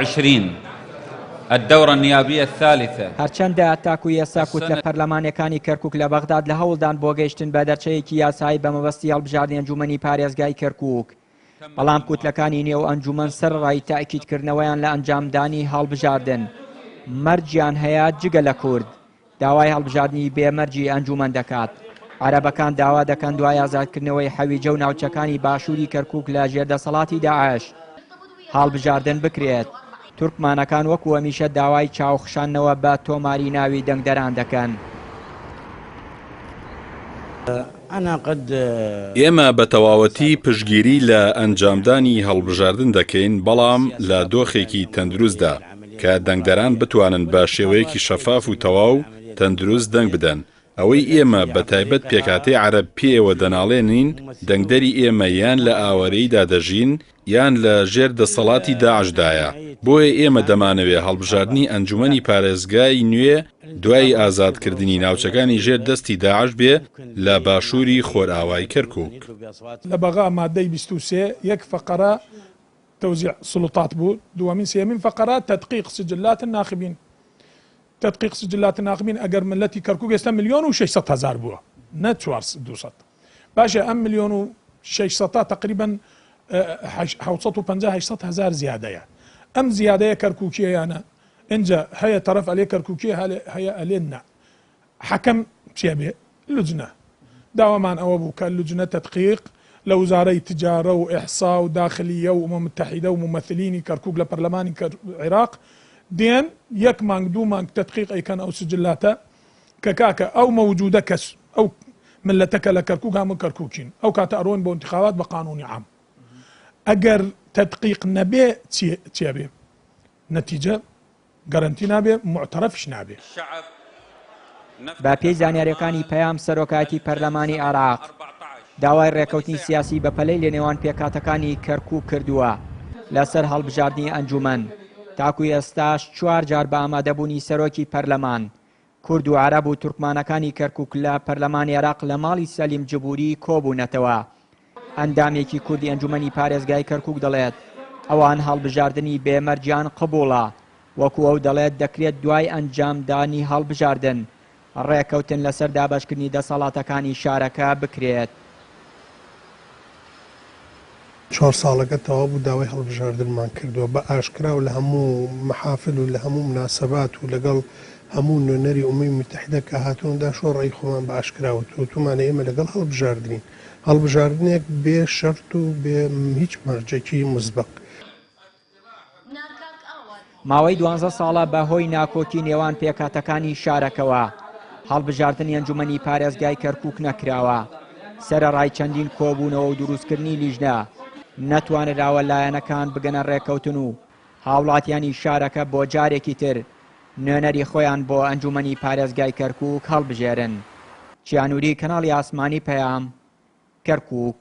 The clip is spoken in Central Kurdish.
20 الدورة النيابية الثالثة. هەرچەندە تاکو ئێستا کووت لە پەرلەمانەکانی کەرکووک لە بەغداد لە هەوڵدان بۆ گەیشتن بە دەرچەیەکی یاسایی بە مەبەستی هەڵبژاردنی ئەنجومەنی پارێزگای کەرکووک، بەڵام کووتلەکانی نێو ئەنجومەن سەرڕای تاکیدکردنەوەیان لە ئەنجامدانی هەڵبژاردن مەرجیان هەیە جگە لە کورد داوای هەڵبژاردننی بێمەرجی ئەنجومەن دەکات. عەرەبەکان داوا دەکەن دوای ئازادکردنەوەی حەویجە و ناوچەکانی باشووری کەرکووک لە ژێردەسەڵاتی داعش هەڵبژاردن بکرێت. تورکمانەکان وەکو هەمیشە داوای چاوخشانەوە بە تۆماری ناوی دەنگدەران دەکەن. ئێمە بە تەواوەتی پشتگیری لە ئەنجامدانی هەڵبژاردن دەکەین، بەڵام لە دۆخێکی تەندروستدا کە دەنگدەران بتوانن بە شێوەیەکی شەفاف و تەواو تەندروست دەنگ بدەن. ئەوەی ئێمە بە تایبەت پێکاتەی عەرەب پێوە دەناڵێنین دەنگدەری ئێمە یان لە ئاوەرەیدا دەژین یان لە ژێر دەسەڵاتی داعشدایە. بۆیە ئێمە دەمانەوێت هەڵبژاردننی ئەنجومەنی پارێزگای نوێ دوای ئازادکردنی ناوچەکانی ژێر دەستی داعش بێ لە باشووری خۆرئاوای کەرکووک. لە بەغا مادەی 23 یەک فەقەرە تەوزیع سڵوتات بوو، دووەمین سێمین فەقەرە تەدقیق سجلات الناخبین. تدقيق سجلات الناخبين اگر ملتي كركوك استا 1,600,000 بووە نە 200 باشە ئەم 1,600,000 تقریبا 750,000 زیادەیە. ئەم زیادەیە کەرکووکیەیانە اینجا هەیە تەرەف ئەلێ کەرکووکیە هەیە ئەلێنە حەکەم چێ بێ لجنە داوامان ئەوە بوو کە لجنە تدقیق لە وزارەی تجارە و ئیحسا و داخلیە و ئومەم متحیدە و ممثلینی کەرکووک لە پەرلەمانی عێراق دێن یەک مانگ دوو مانگ تدقیق ئەیکەن ئەو سجلاتە کە کاکە ئەو مەوجودە کەس ئەو ملەتەکە لە کەرکووک هەموو کەرکووکین ئەو کاتە ئەڕۆین بۆ انتخابات بە قانونی عام. ئەگەر تدقیق نەبێ چێ بێ نەتیجە گەرنتی نابێ معتەرەفش نابێ. بە پێی زانیاریەکانی پەیام سەرۆکایەتی پەرلەمانی عێراق داوای ڕێکەوتنی سیاسی بە پەلەی لە نێوان پێکاتەکانی کەرکووک کردووە لەسەر هەڵبژاردننی ئەنجومەن. تاکوی ئێستاش 4 جار بە ئامادەبوونی سەرۆکی پەرلەمان کورد و عەرەب و تورکمانەکانی کەرکووک لە پەرلەمانی عێراق لە ماڵی سەلیم جبوری کۆبوونەتەوە. ئەندامێکی کوردی ئەنجومەنی پارێزگای کەرکووک دەڵێت ئەوان هەڵبژاردننی بێمەرجیان قبوڵە، وەکو ئەو دەڵێت دەکرێت دوای ئەنجامدانی هەڵبژاردن ڕێکەوتن لەسەر دابەشکردنی دەسەڵاتەکانی شارەکە بکرێت. 4 ساڵەکە تەواو بوو داوای هەڵبژاردنمان کردووە بە ئاشکرا و لە هەموو محافل و لە هەموو مناسەبات و لەگەڵ هەموو نوێنەری ئومەی متحیدە کە هاتووندا شۆڕی خۆمان بە ئاشکراوە تومانە ئێمە لەگەڵ هەڵبژاردنێک بێ شەرت و بێ هیچ مەرجێکی مزبەق. ماوەی 12 ساڵە بە هۆی ناکۆکی نێوان پێکاتەکانی شارەکەوە هەڵبژاردننی ئەنجومەنی پارێزگای کەرکووک نەکراوە. سەرەڕای چەندین کۆبوونەوە و دروستکردنی لیژنە نەتوانراوە لایەنەکان بگەنە ڕێکەوتن و هاوڵاتیانی شارەکە بۆ جارێکی تر نوێنەری خۆیان بۆ ئەنجومەنی پارێزگای کەرکووک هەڵبژێرن. چیانووری کەناڵی ئاسمانی پەیام کەرکووک.